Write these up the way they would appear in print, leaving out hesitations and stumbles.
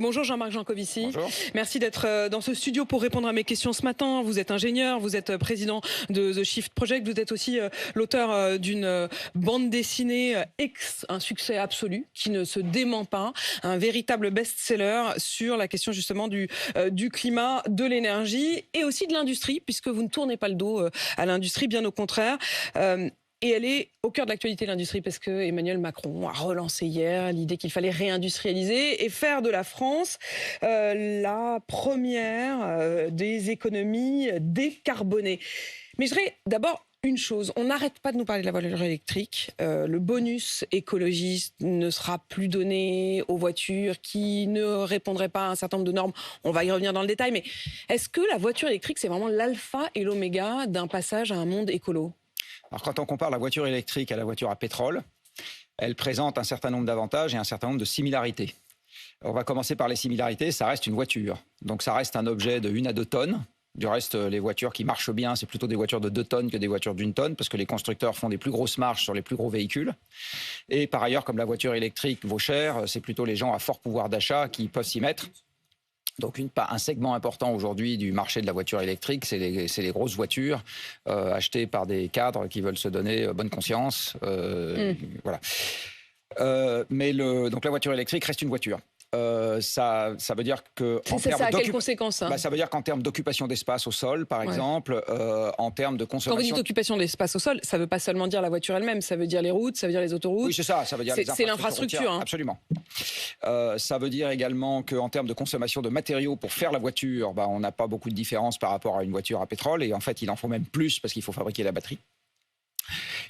Bonjour Jean-Marc Jancovici. Bonjour. Merci d'être dans ce studio pour répondre à mes questions ce matin. Vous êtes ingénieur, vous êtes président de The Shift Project, vous êtes aussi l'auteur d'une bande dessinée un succès absolu qui ne se dément pas, un véritable best-seller sur la question justement du climat, de l'énergie et aussi de l'industrie, puisque vous ne tournez pas le dos à l'industrie, bien au contraire. Et elle est au cœur de l'actualité, l'industrie, parce que Emmanuel Macron a relancé hier l'idée qu'il fallait réindustrialiser et faire de la France la première des économies décarbonées. Mais je dirais d'abord une chose, on n'arrête pas de nous parler de la voiture électrique. Le bonus écologiste ne sera plus donné aux voitures qui ne répondraient pas à un certain nombre de normes. On va y revenir dans le détail, mais est-ce que la voiture électrique, c'est vraiment l'alpha et l'oméga d'un passage à un monde écolo ? Alors, quand on compare la voiture électrique à la voiture à pétrole, elle présente un certain nombre d'avantages et un certain nombre de similarités. On va commencer par les similarités. Ça reste une voiture. Donc, ça reste un objet de 1 à 2 tonnes. Du reste, les voitures qui marchent bien, c'est plutôt des voitures de 2 tonnes que des voitures d'1 tonne, parce que les constructeurs font des plus grosses marges sur les plus gros véhicules. Et par ailleurs, comme la voiture électrique vaut cher, c'est plutôt les gens à fort pouvoir d'achat qui peuvent s'y mettre. Donc un segment important aujourd'hui du marché de la voiture électrique, c'est les grosses voitures achetées par des cadres qui veulent se donner bonne conscience. Voilà. Donc la voiture électrique reste une voiture. Ça veut dire que ça a quelles conséquences ça veut dire qu'en termes d'occupation d'espace au sol, par exemple, en termes de consommation. Quand vous dites occupation d'espace au sol, ça ne veut pas seulement dire la voiture elle-même, ça veut dire les routes, ça veut dire les autoroutes. Oui, c'est ça. Ça veut dire c'est l'infrastructure. Hein. Absolument. Ça veut dire également qu'en termes de consommation de matériaux pour faire la voiture, on n'a pas beaucoup de différence par rapport à une voiture à pétrole. Et en fait, il en faut même plus parce qu'il faut fabriquer la batterie.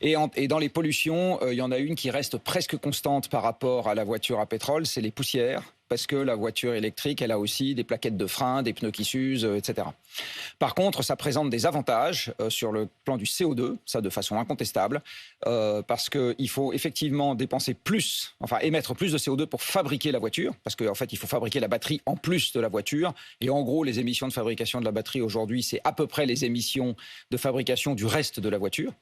Et dans les pollutions, il y en a une qui reste presque constante par rapport à la voiture à pétrole, c'est les poussières, parce que la voiture électrique, elle a aussi des plaquettes de frein, des pneus qui s'usent, etc. Par contre, ça présente des avantages sur le plan du CO2, ça de façon incontestable, parce qu'il faut effectivement émettre plus de CO2 pour fabriquer la voiture, parce qu'en fait, il faut fabriquer la batterie en plus de la voiture. Et en gros, les émissions de fabrication de la batterie aujourd'hui, c'est à peu près les émissions de fabrication du reste de la voiture.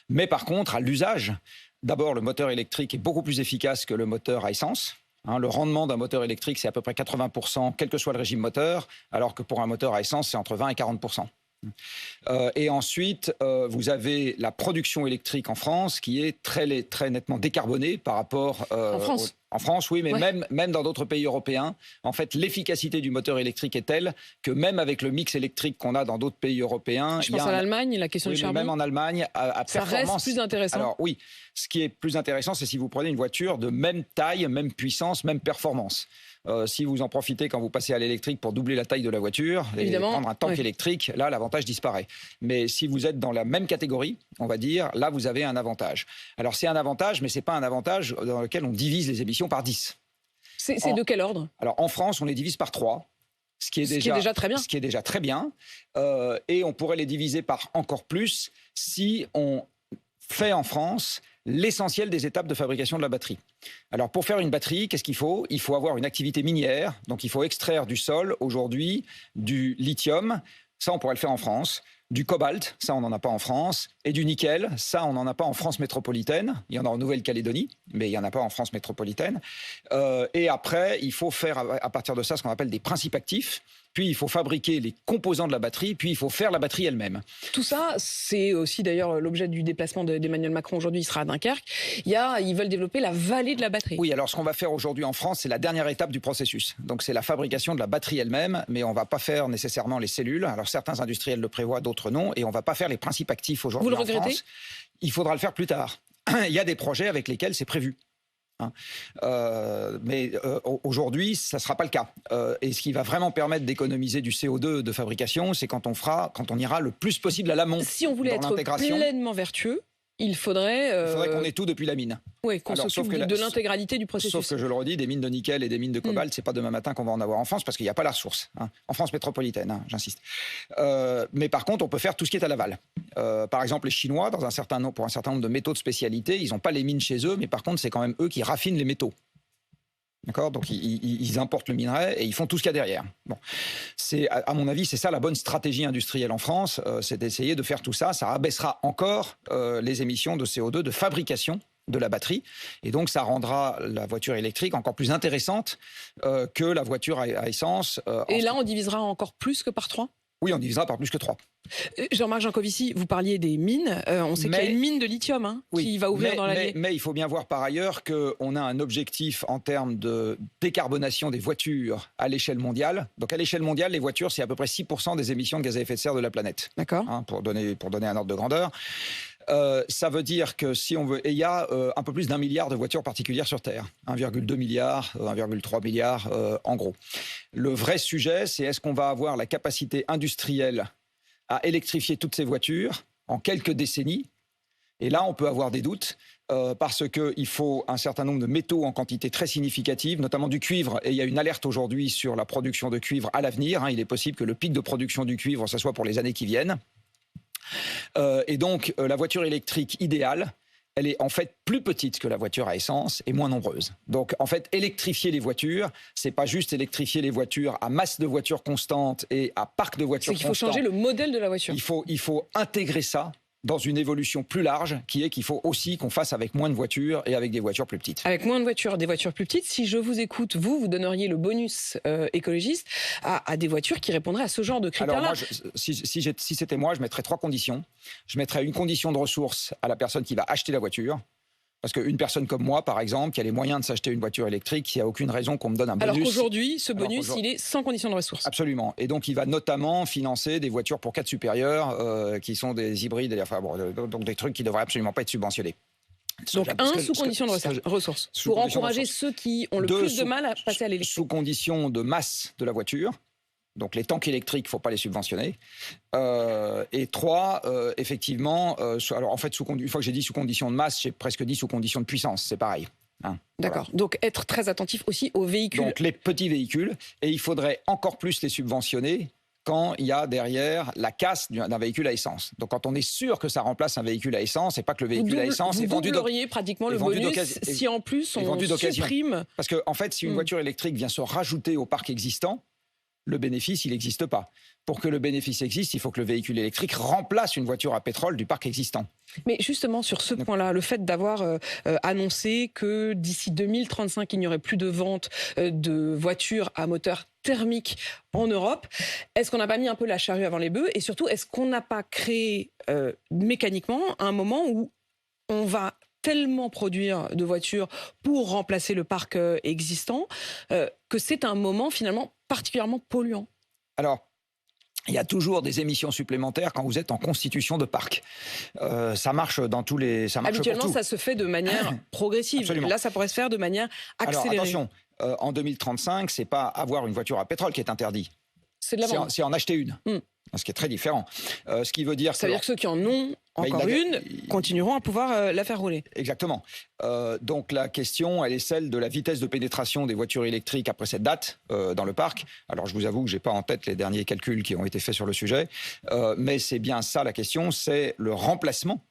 Mais par contre, à l'usage, d'abord, le moteur électrique est beaucoup plus efficace que le moteur à essence. Le rendement d'un moteur électrique, c'est à peu près 80%, quel que soit le régime moteur, alors que pour un moteur à essence, c'est entre 20 et 40%. Et ensuite, vous avez la production électrique en France qui est très nettement décarbonée par rapport... En France, oui, mais même dans d'autres pays européens, en fait, l'efficacité du moteur électrique est telle que même avec le mix électrique qu'on a dans d'autres pays européens... Je pense à l'Allemagne, la question du charbon. Même en Allemagne, à ça performance... reste plus intéressant. Alors oui, ce qui est plus intéressant, c'est si vous prenez une voiture de même taille, même puissance, même performance. Si vous en profitez quand vous passez à l'électrique pour doubler la taille de la voiture et prendre un tank électrique, là, l'avantage disparaît. Mais si vous êtes dans la même catégorie, on va dire, là, vous avez un avantage. Alors, c'est un avantage, mais ce n'est pas un avantage dans lequel on divise les émissions par 10. C'est de quel ordre ? Alors, en France, on les divise par 3. Ce qui est déjà très bien. Ce qui est déjà très bien. Et on pourrait les diviser par encore plus si on fait en France l'essentiel des étapes de fabrication de la batterie. Alors, pour faire une batterie, qu'est-ce qu'il faut ? Il faut avoir une activité minière. Donc, il faut extraire du sol, aujourd'hui, du lithium. Ça, on pourrait le faire en France. Du cobalt, ça, on n'en a pas en France. Et du nickel, ça, on n'en a pas en France métropolitaine. Il y en a en Nouvelle-Calédonie, mais il n'y en a pas en France métropolitaine. Et après, il faut faire, à partir de ça, ce qu'on appelle des principes actifs. Puis, il faut fabriquer les composants de la batterie, puis il faut faire la batterie elle-même. Tout ça, c'est aussi d'ailleurs l'objet du déplacement d'Emmanuel Macron aujourd'hui. Il sera à Dunkerque. Ils veulent développer la vallée de la batterie. Oui, alors ce qu'on va faire aujourd'hui en France, c'est la dernière étape du processus. Donc, c'est la fabrication de la batterie elle-même, mais on ne va pas faire nécessairement les cellules. Alors, certains industriels le prévoient, d'autres non. Et on ne va pas faire les principes actifs aujourd'hui en France. Vous le regrettez ? Il faudra le faire plus tard. Il y a des projets avec lesquels c'est prévu. Mais aujourd'hui, ça ne sera pas le cas. Et ce qui va vraiment permettre d'économiser du CO2 de fabrication, c'est quand on ira le plus possible à l'amont. Si on voulait être pleinement vertueux, il faudrait qu'on ait tout depuis la mine. Oui, qu'on s'occupe de l'intégralité du processus. Sauf que je le redis, des mines de nickel et des mines de cobalt, c'est pas demain matin qu'on va en avoir en France parce qu'il n'y a pas la ressource. En France métropolitaine, j'insiste. Mais par contre, on peut faire tout ce qui est à l'aval. Par exemple, les Chinois, pour un certain nombre de métaux de spécialité, ils n'ont pas les mines chez eux, mais par contre, c'est quand même eux qui raffinent les métaux. D'accord ? Donc, ils importent le minerai et ils font tout ce qu'il y a derrière. Bon. À mon avis, c'est ça la bonne stratégie industrielle en France, c'est d'essayer de faire tout ça. Ça abaissera encore les émissions de CO2 de fabrication de la batterie. Et donc, ça rendra la voiture électrique encore plus intéressante que la voiture à essence. Et là, on divisera encore plus que par 3 ? Oui, on divisera par plus que 3. Jean-Marc Jancovici, vous parliez des mines. On sait qu'il y a une mine de lithium qui va ouvrir dans l'année. Mais il faut bien voir par ailleurs qu'on a un objectif en termes de décarbonation des voitures à l'échelle mondiale. Donc à l'échelle mondiale, les voitures, c'est à peu près 6% des émissions de gaz à effet de serre de la planète. D'accord. Pour donner un ordre de grandeur. Ça veut dire que si on veut... Et il y a un peu plus d'1 milliard de voitures particulières sur Terre. 1,2 milliard, 1,3 milliard en gros. Le vrai sujet, c'est est-ce qu'on va avoir la capacité industrielle à électrifier toutes ces voitures en quelques décennies. Et là, on peut avoir des doutes parce qu'il faut un certain nombre de métaux en quantité très significative, notamment du cuivre. Et il y a une alerte aujourd'hui sur la production de cuivre à l'avenir. Il est possible que le pic de production du cuivre, ça soit pour les années qui viennent. Et donc, la voiture électrique idéale, elle est en fait plus petite que la voiture à essence et moins nombreuse. Donc, en fait, électrifier les voitures, c'est pas juste électrifier les voitures à masse de voitures constante et à parc de voitures constant. C'est qu'il faut changer le modèle de la voiture. Il faut intégrer ça dans une évolution plus large, qui est qu'il faut aussi qu'on fasse avec moins de voitures et avec des voitures plus petites. Avec moins de voitures, des voitures plus petites. Si je vous écoute, vous donneriez le bonus écologiste à des voitures qui répondraient à ce genre de critères-là. Alors moi, si c'était moi, je mettrais 3 conditions. Je mettrais une condition de ressources à la personne qui va acheter la voiture. Parce qu'une personne comme moi, par exemple, qui a les moyens de s'acheter une voiture électrique, il n'y a aucune raison qu'on me donne un bonus. Alors qu'aujourd'hui, ce bonus, il est sans condition de ressources. Absolument. Et donc, il va notamment financer des voitures pour 4 supérieurs, qui sont des hybrides, donc des trucs qui ne devraient absolument pas être subventionnés. Donc sous condition de ressources. Pour encourager ceux qui ont le plus de mal à passer à l'électrique. Sous condition de masse de la voiture. Donc les tanks électriques, il ne faut pas les subventionner. Et 3, effectivement, alors en fait, une fois que j'ai dit sous condition de masse, j'ai presque dit sous condition de puissance, c'est pareil. D'accord, voilà. Donc être très attentif aussi aux véhicules. Donc les petits véhicules, et il faudrait encore plus les subventionner quand il y a derrière la casse d'un véhicule à essence. Donc quand on est sûr que ça remplace un véhicule à essence, et pas que le véhicule à essence est vendu pratiquement le bonus si en plus on supprime... Parce qu'en fait, si une voiture électrique vient se rajouter au parc existant, le bénéfice, il n'existe pas. Pour que le bénéfice existe, il faut que le véhicule électrique remplace une voiture à pétrole du parc existant. Mais justement, sur ce point-là, le fait d'avoir annoncé que d'ici 2035, il n'y aurait plus de vente de voitures à moteur thermique en Europe, est-ce qu'on n'a pas mis un peu la charrue avant les bœufs? Et surtout, est-ce qu'on n'a pas créé mécaniquement un moment où on va tellement produire de voitures pour remplacer le parc existant que c'est un moment finalement particulièrement polluant? Alors, il y a toujours des émissions supplémentaires quand vous êtes en constitution de parc. Ça marche dans tous les... Habituellement, ça se fait de manière progressive. Absolument. Là, ça pourrait se faire de manière accélérée. Alors, attention, en 2035, c'est pas avoir une voiture à pétrole qui est interdit. C'est de la vente. C'est en acheter une. Ce qui est très différent. Ce qui veut dire ça veut dire que ceux qui en ont encore une continueront à pouvoir la faire rouler. Exactement. Donc la question, elle est celle de la vitesse de pénétration des voitures électriques après cette date dans le parc. Alors je vous avoue que je n'ai pas en tête les derniers calculs qui ont été faits sur le sujet, mais c'est bien ça la question, c'est le remplacement.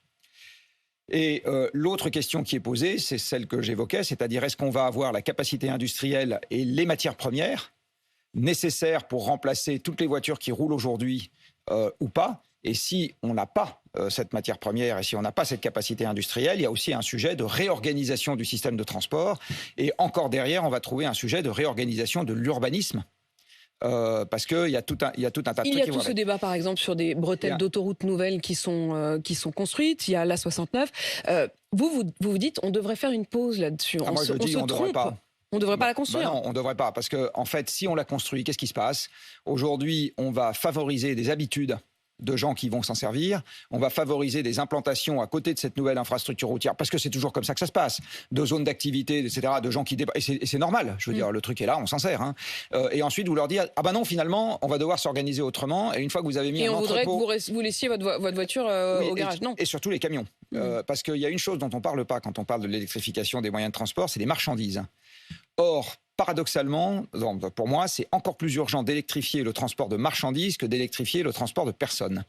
Et l'autre question qui est posée, c'est celle que j'évoquais, c'est-à-dire est-ce qu'on va avoir la capacité industrielle et les matières premières nécessaires pour remplacer toutes les voitures qui roulent aujourd'hui ou pas. Et si on n'a pas cette matière première et si on n'a pas cette capacité industrielle, il y a aussi un sujet de réorganisation du système de transport. Et encore derrière, on va trouver un sujet de réorganisation de l'urbanisme. Parce qu'il y a tout un tas de trucs. Il y a tout ce débat, par exemple, sur des bretelles d'autoroutes nouvelles qui sont construites. Il y a l'A69. Vous dites, on devrait faire une pause là-dessus. On ne devrait pas. On ne devrait pas la construire. Non, on ne devrait pas. Parce qu'en fait, si on la construit, qu'est-ce qui se passe? Aujourd'hui, on va favoriser des habitudes de gens qui vont s'en servir. On va favoriser des implantations à côté de cette nouvelle infrastructure routière, parce que c'est toujours comme ça que ça se passe. De zones d'activité, etc., de gens qui débarquent. Et c'est normal. Je veux dire, le truc est là, on s'en sert. Et ensuite, vous leur dites, ah ben non, finalement, on va devoir s'organiser autrement. Et une fois que vous avez mis un entrepôt... Et on voudrait que vous laissiez votre voiture au garage, non? Et surtout les camions. Parce qu'il y a une chose dont on ne parle pas quand on parle de l'électrification des moyens de transport, c'est les marchandises. Or, paradoxalement, pour moi, c'est encore plus urgent d'électrifier le transport de marchandises que d'électrifier le transport de personnes.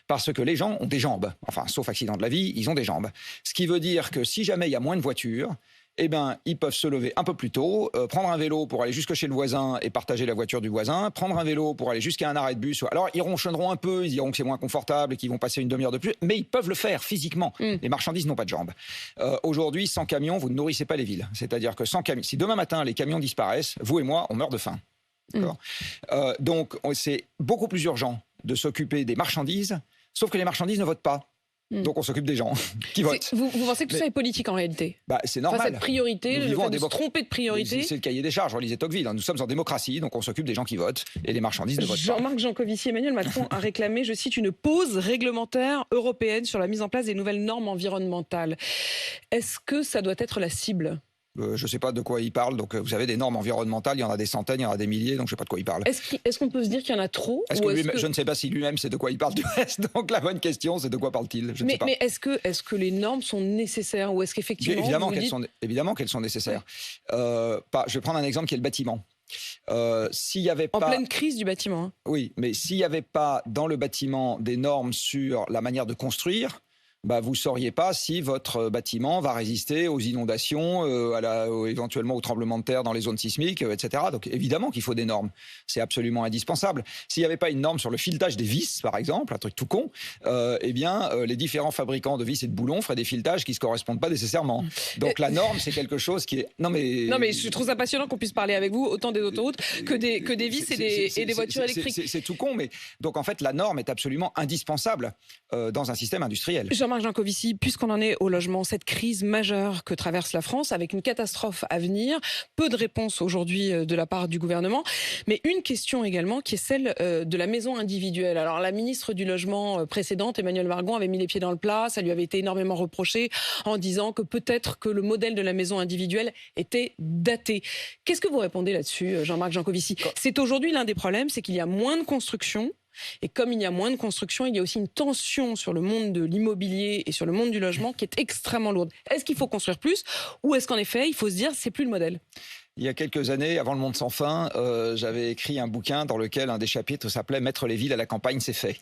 Parce que les gens ont des jambes. Enfin, sauf accident de la vie, ils ont des jambes. Ce qui veut dire que si jamais il y a moins de voitures, eh ben, ils peuvent se lever un peu plus tôt, prendre un vélo pour aller jusque chez le voisin et partager la voiture du voisin, prendre un vélo pour aller jusqu'à un arrêt de bus. Alors, ils ronchonneront un peu, ils diront que c'est moins confortable et qu'ils vont passer une demi-heure de plus, mais ils peuvent le faire physiquement. Les marchandises n'ont pas de jambes. Aujourd'hui, sans camion, vous ne nourrissez pas les villes. C'est-à-dire que sans camion, si demain matin, les camions disparaissent, vous et moi, on meurt de faim. Donc, c'est beaucoup plus urgent de s'occuper des marchandises, sauf que les marchandises ne votent pas. Donc on s'occupe des gens qui votent. Vous pensez que tout ça est politique en réalité? C'est normal. Cette priorité, le fait de se tromper de priorité. C'est le cahier des charges, relisez Tocqueville. Nous sommes en démocratie, donc on s'occupe des gens qui votent et les marchandises ne votent pas. Jean-Marc Jancovici, Emmanuel Macron a réclamé, je cite, une pause réglementaire européenne sur la mise en place des nouvelles normes environnementales. Est-ce que ça doit être la cible? Je ne sais pas de quoi il parle. Donc, vous savez, des normes environnementales, il y en a des centaines, il y en a des milliers, donc je ne sais pas de quoi il parle. Est-ce qu'on peut se dire qu'il y en a trop? Je ne sais pas si lui-même sait de quoi il parle du reste. Donc, la bonne question, c'est de quoi parle-t-il? Je ne sais pas. Mais est-ce que les normes sont nécessaires ou est-ce qu'effectivement... Évidemment qu'elles sont nécessaires. Je vais prendre un exemple qui est le bâtiment. S'il y avait en pleine crise du bâtiment. Oui, mais s'il n'y avait pas dans le bâtiment des normes sur la manière de construire, vous ne sauriez pas si votre bâtiment va résister aux inondations, éventuellement aux tremblements de terre dans les zones sismiques, etc. Donc évidemment qu'il faut des normes. C'est absolument indispensable. S'il n'y avait pas une norme sur le filetage des vis, par exemple, un truc tout con, les différents fabricants de vis et de boulons feraient des filetages qui ne se correspondent pas nécessairement. Donc la norme, c'est quelque chose qui est... Non mais je trouve ça passionnant qu'on puisse parler avec vous autant des autoroutes que des vis et des voitures électriques. C'est tout con, mais donc en fait la norme est absolument indispensable dans un système industriel. Jean-Marc Jancovici, puisqu'on en est au logement, cette crise majeure que traverse la France, avec une catastrophe à venir, peu de réponses aujourd'hui de la part du gouvernement, mais une question également qui est celle de la maison individuelle. Alors la ministre du Logement précédente, Emmanuelle Wargon, avait mis les pieds dans le plat, ça lui avait été énormément reproché en disant que peut-être que le modèle de la maison individuelle était daté. Qu'est-ce que vous répondez là-dessus, Jean-Marc Jancovici? C'est aujourd'hui l'un des problèmes, c'est qu'il y a moins de construction. Et comme il y a moins de construction, il y a aussi une tension sur le monde de l'immobilier et sur le monde du logement qui est extrêmement lourde. Est-ce qu'il faut construire plus ou est-ce qu'en effet, il faut se dire c'est plus le modèle? Il y a quelques années, avant Le Monde sans fin, j'avais écrit un bouquin dans lequel un des chapitres s'appelait « Mettre les villes à la campagne, c'est fait ».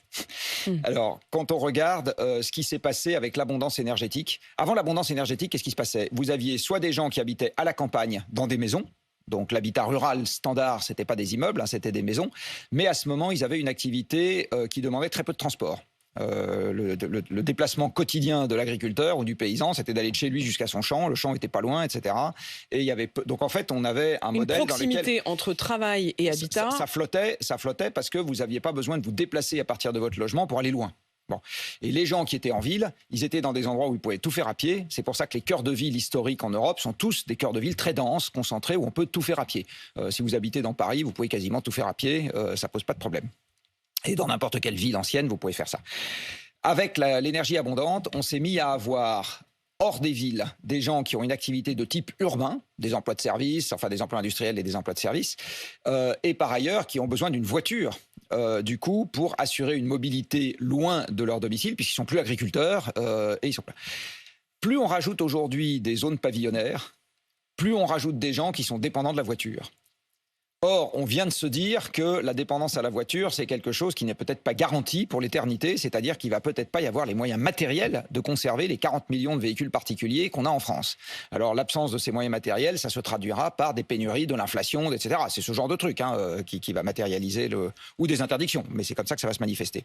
Alors, quand on regarde ce qui s'est passé avec l'abondance énergétique, avant l'abondance énergétique, qu'est-ce qui se passait? Vous aviez soit des gens qui habitaient à la campagne dans des maisons, donc l'habitat rural standard, c'était pas des immeubles, c'était des maisons. Mais à ce moment, ils avaient une activité qui demandait très peu de transport. Le déplacement quotidien de l'agriculteur ou du paysan, c'était d'aller de chez lui jusqu'à son champ. Le champ était pas loin, etc. Et il y avait donc en fait, on avait un modèle dans lequel une proximité entre travail et habitat. Ça flottait parce que vous n'aviez pas besoin de vous déplacer à partir de votre logement pour aller loin. Bon. Et les gens qui étaient en ville, ils étaient dans des endroits où ils pouvaient tout faire à pied. C'est pour ça que les cœurs de ville historiques en Europe sont tous des cœurs de ville très denses, concentrés, où on peut tout faire à pied. Si vous habitez dans Paris, vous pouvez quasiment tout faire à pied, ça pose pas de problème. Et dans n'importe quelle ville ancienne, vous pouvez faire ça. Avec l'énergie abondante, on s'est mis à avoir hors des villes des gens qui ont une activité de type urbain, des emplois de service, enfin des emplois industriels et des emplois de service, et par ailleurs qui ont besoin d'une voiture. Du coup, pour assurer une mobilité loin de leur domicile, puisqu'ils sont plus agriculteurs et ils sont pas. Plus on rajoute aujourd'hui des zones pavillonnaires, plus on rajoute des gens qui sont dépendants de la voiture. Or, on vient de se dire que la dépendance à la voiture, c'est quelque chose qui n'est peut-être pas garanti pour l'éternité, c'est-à-dire qu'il va peut-être pas y avoir les moyens matériels de conserver les 40 millions de véhicules particuliers qu'on a en France. Alors, l'absence de ces moyens matériels, ça se traduira par des pénuries, de l'inflation, etc. C'est ce genre de truc qui va matérialiser ou des interdictions, mais c'est comme ça que ça va se manifester.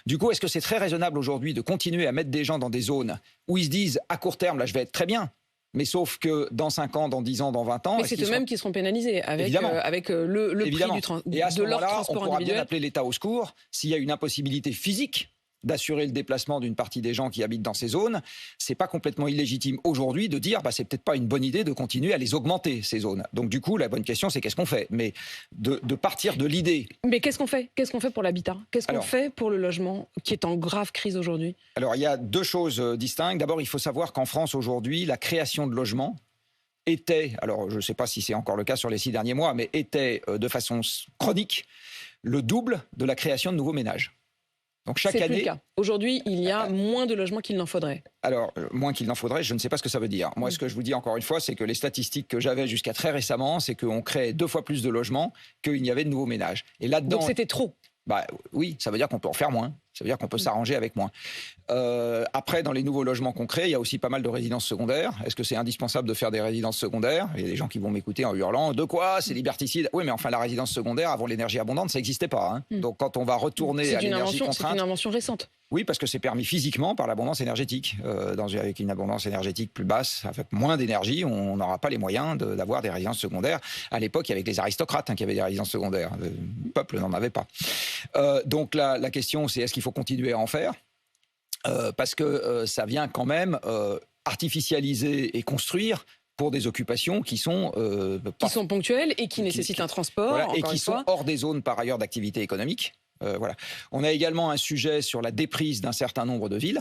Du coup, est-ce que c'est très raisonnable aujourd'hui de continuer à mettre des gens dans des zones où ils se disent, à court terme, là, je vais être très bien, mais sauf que dans 5 ans, dans 10 ans, dans 20 ans... Mais c'est eux-mêmes qui seront pénalisés avec le prix de leur transport individuel. Et à ce moment-là, on pourra bien appeler l'État au secours s'il y a une impossibilité physique d'assurer le déplacement d'une partie des gens qui habitent dans ces zones. C'est pas complètement illégitime aujourd'hui de dire c'est peut-être pas une bonne idée de continuer à les augmenter, ces zones. Donc du coup, la bonne question, c'est qu'est-ce qu'on fait? Mais de partir de l'idée... Mais qu'est-ce qu'on fait? Qu'est-ce qu'on fait pour l'habitat? Qu'est-ce qu'on fait pour le logement qui est en grave crise aujourd'hui? Alors il y a deux choses distinctes. D'abord, il faut savoir qu'en France aujourd'hui, la création de logements était, alors je ne sais pas si c'est encore le cas sur les 6 derniers mois, mais était de façon chronique le double de la création de nouveaux ménages. Donc chaque année, c'est plus le cas. Aujourd'hui, il y a moins de logements qu'il n'en faudrait. Alors, moins qu'il n'en faudrait, je ne sais pas ce que ça veut dire. Moi, ce que je vous dis encore une fois, c'est que les statistiques que j'avais jusqu'à très récemment, c'est qu'on créait 2 fois plus de logements qu'il n'y avait de nouveaux ménages. Et là-dedans, donc c'était trop. Oui, ça veut dire qu'on peut en faire moins. Ça veut dire qu'on peut s'arranger avec moins. Après, dans les nouveaux logements concrets, il y a aussi pas mal de résidences secondaires. Est-ce que c'est indispensable de faire des résidences secondaires? Il y a des gens qui vont m'écouter en hurlant, de quoi? C'est liberticide. Oui, mais enfin, la résidence secondaire, avant l'énergie abondante, ça n'existait pas. Hein. Donc, quand on va retourner à l'énergie contrainte... C'est une invention récente. Oui, parce que c'est permis physiquement par l'abondance énergétique. Avec une abondance énergétique plus basse, avec moins d'énergie, on n'aura pas les moyens d'avoir des résidences secondaires. À l'époque, il y avait que les aristocrates qui avaient des résidences secondaires. Le peuple n'en avait pas. Donc la question, c'est est-ce qu'il faut continuer à en faire? Parce que ça vient quand même artificialiser et construire pour des occupations qui sont ponctuelles et qui nécessitent un transport, voilà, et qui sont hors des zones par ailleurs d'activité économique. Voilà. On a également un sujet sur la déprise d'un certain nombre de villes.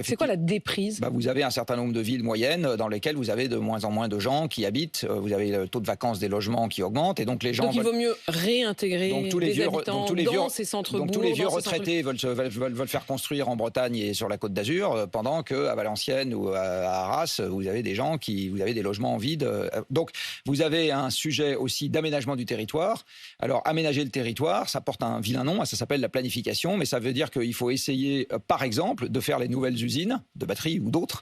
C'est quoi la déprise? Vous avez un certain nombre de villes moyennes dans lesquelles vous avez de moins en moins de gens qui habitent. Vous avez le taux de vacances des logements qui augmente et donc les gens. Donc il vaut mieux réintégrer des habitants dans ces centres-bourgs. Donc tous les vieux retraités veulent faire construire en Bretagne et sur la Côte d'Azur, pendant qu'à Valenciennes ou à Arras, vous avez des gens vous avez des logements vides. Donc vous avez un sujet aussi d'aménagement du territoire. Alors aménager le territoire, ça porte un vilain nom, ça s'appelle la planification, mais ça veut dire qu'il faut essayer, par exemple, de faire les nouvelles usines de batteries ou d'autres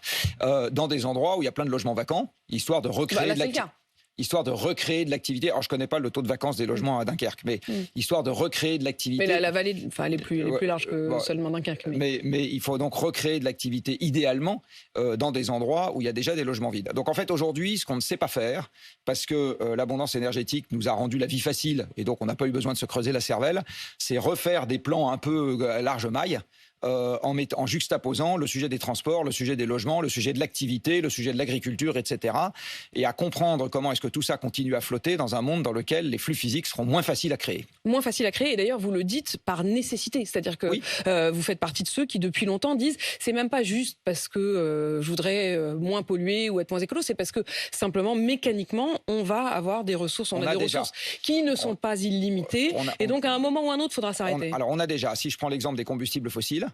dans des endroits où il y a plein de logements vacants, histoire de recréer de l'activité. Alors, je ne connais pas le taux de vacances des logements à Dunkerque, mais histoire de recréer de l'activité. Mais la vallée, elle est plus large que seulement Dunkerque. Mais il faut donc recréer de l'activité, idéalement, dans des endroits où il y a déjà des logements vides. Donc, en fait, aujourd'hui, ce qu'on ne sait pas faire, parce que l'abondance énergétique nous a rendu la vie facile, et donc on n'a pas eu besoin de se creuser la cervelle, c'est refaire des plans un peu à large maille, en juxtaposant le sujet des transports, le sujet des logements, le sujet de l'activité, le sujet de l'agriculture, etc. Et à comprendre comment est-ce que tout ça continue à flotter dans un monde dans lequel les flux physiques seront moins faciles à créer. Moins faciles à créer, et d'ailleurs vous le dites par nécessité. C'est-à-dire que vous faites partie de ceux qui depuis longtemps disent c'est même pas juste parce que je voudrais moins polluer ou être moins écolo, c'est parce que simplement mécaniquement on va avoir des ressources, on a des ressources qui ne sont pas illimitées, et donc à un moment ou à un autre il faudra s'arrêter. Alors on a déjà, si je prends l'exemple des combustibles fossiles,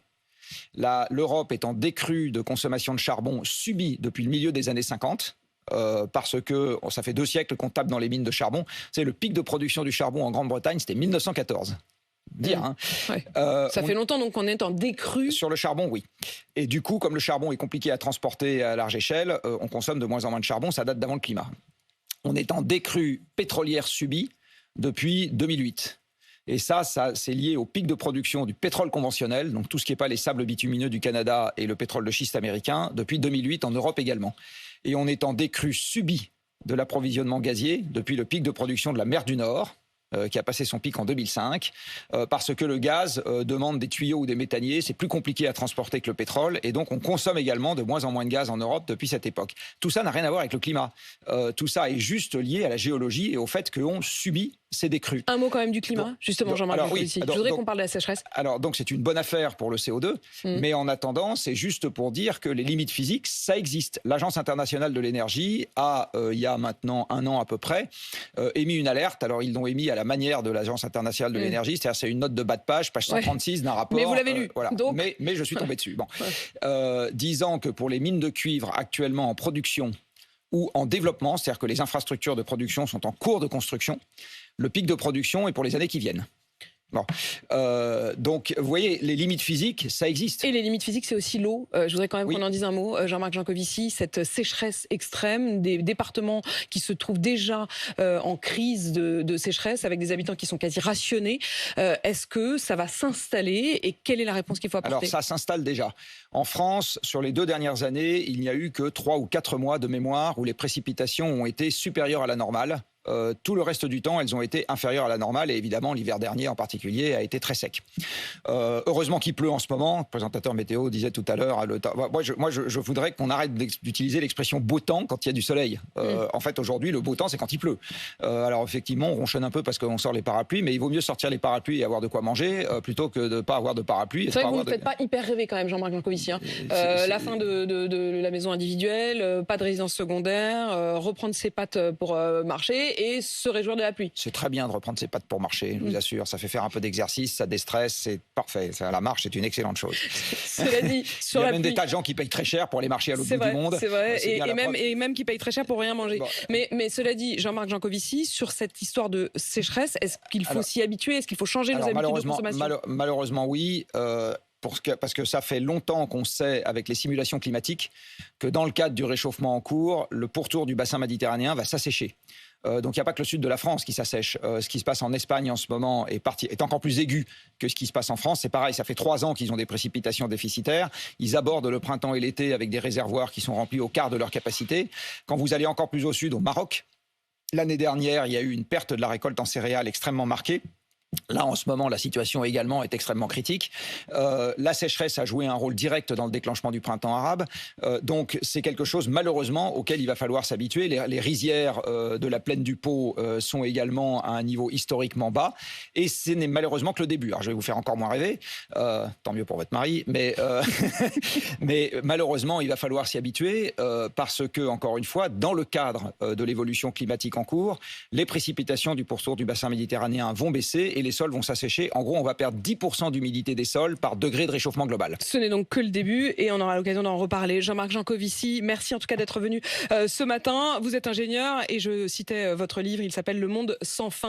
l'Europe est en décrue de consommation de charbon subie depuis le milieu des années 50. Parce que ça fait 2 siècles qu'on tape dans les mines de charbon. C'est le pic de production du charbon en Grande-Bretagne, c'était 1914. Hein. Ouais. Ça fait longtemps donc qu'on est en décrue. Sur le charbon, oui. Et du coup, comme le charbon est compliqué à transporter à large échelle, on consomme de moins en moins de charbon, ça date d'avant le climat. On est en décrue pétrolière subie depuis 2008. Et ça c'est lié au pic de production du pétrole conventionnel, donc tout ce qui n'est pas les sables bitumineux du Canada et le pétrole de schiste américain, depuis 2008 en Europe également. Et on est en décrue subie de l'approvisionnement gazier depuis le pic de production de la mer du Nord, qui a passé son pic en 2005, parce que le gaz demande des tuyaux ou des méthaniers, c'est plus compliqué à transporter que le pétrole, et donc on consomme également de moins en moins de gaz en Europe depuis cette époque. Tout ça n'a rien à voir avec le climat. Tout ça est juste lié à la géologie et au fait qu'on subit ces décrues. Un mot quand même du climat, justement, Jean-Marc Jancovici. Je voudrais qu'on parle de la sécheresse. Alors, donc c'est une bonne affaire pour le CO2, mais en attendant, c'est juste pour dire que les limites physiques, ça existe. L'Agence internationale de l'énergie a, il y a maintenant 1 an à peu près, émis une alerte. Alors, ils l'ont émis à la manière de l'Agence internationale de l'énergie, c'est-à-dire c'est une note de bas de page 136 d'un rapport. Mais vous l'avez lu. Voilà. Donc... Mais je suis tombé dessus. Bon. Disant que pour les mines de cuivre actuellement en production ou en développement, c'est-à-dire que les infrastructures de production sont en cours de construction, le pic de production est pour les années qui viennent. Bon. Donc, vous voyez, les limites physiques, ça existe. Et les limites physiques, c'est aussi l'eau. Je voudrais quand même qu'on en dise un mot. Jean-Marc Jancovici, cette sécheresse extrême, des départements qui se trouvent déjà en crise de sécheresse, avec des habitants qui sont quasi rationnés. Est-ce que ça va s'installer et quelle est la réponse qu'il faut apporter? Alors, ça s'installe déjà. En France, sur les 2 dernières années, il n'y a eu que 3 ou 4 mois de mémoire où les précipitations ont été supérieures à la normale. Tout le reste du temps, elles ont été inférieures à la normale et évidemment, l'hiver dernier en particulier a été très sec. Heureusement qu'il pleut en ce moment. Le présentateur météo disait tout à l'heure, moi je voudrais qu'on arrête d'utiliser l'expression beau temps quand il y a du soleil. En fait, aujourd'hui, le beau temps, c'est quand il pleut. Alors effectivement, on ronchonne un peu parce qu'on sort les parapluies, mais il vaut mieux sortir les parapluies et avoir de quoi manger plutôt que de ne pas avoir de parapluie. C'est vrai que vous ne faites pas hyper rêver quand même, Jean-Marc Jancovici. La fin de la maison individuelle, pas de résidence secondaire, reprendre ses pattes pour marcher et se réjouir de la pluie. C'est très bien de reprendre ses pattes pour marcher, je vous assure. Ça fait faire un peu d'exercice, ça déstresse, c'est parfait. La marche, c'est une excellente chose. Cela dit, sur il y a la même pluie... des tas de gens qui payent très cher pour aller marcher à l'autre bout du monde. C'est vrai, et même qui payent très cher pour rien manger. Bon. Mais cela dit, Jean-Marc Jancovici, sur cette histoire de sécheresse, est-ce qu'il faut s'y habituer? Est-ce qu'il faut changer nos habitudes de consommation? Malheureusement, oui. parce que ça fait longtemps qu'on sait, avec les simulations climatiques, que dans le cadre du réchauffement en cours, le pourtour du bassin méditerranéen va s'assécher. Donc il n'y a pas que le sud de la France qui s'assèche. Ce qui se passe en Espagne en ce moment est encore plus aigu que ce qui se passe en France. C'est pareil, ça fait 3 ans qu'ils ont des précipitations déficitaires. Ils abordent le printemps et l'été avec des réservoirs qui sont remplis au quart de leur capacité. Quand vous allez encore plus au sud, au Maroc, l'année dernière, il y a eu une perte de la récolte en céréales extrêmement marquée. Là, en ce moment, la situation également est extrêmement critique. La sécheresse a joué un rôle direct dans le déclenchement du printemps arabe. Donc, c'est quelque chose, malheureusement, auquel il va falloir s'habituer. Les rizières de la plaine du Pô sont également à un niveau historiquement bas. Et ce n'est malheureusement que le début. Alors, je vais vous faire encore moins rêver. Tant mieux pour votre mari. Mais, mais malheureusement, il va falloir s'y habituer parce que, encore une fois, dans le cadre de l'évolution climatique en cours, les précipitations du pourtour du bassin méditerranéen vont baisser et les sols vont s'assécher. En gros, on va perdre 10% d'humidité des sols par degré de réchauffement global. Ce n'est donc que le début et on aura l'occasion d'en reparler. Jean-Marc Jancovici, merci en tout cas d'être venu ce matin. Vous êtes ingénieur et je citais votre livre, il s'appelle « Le monde sans fin ».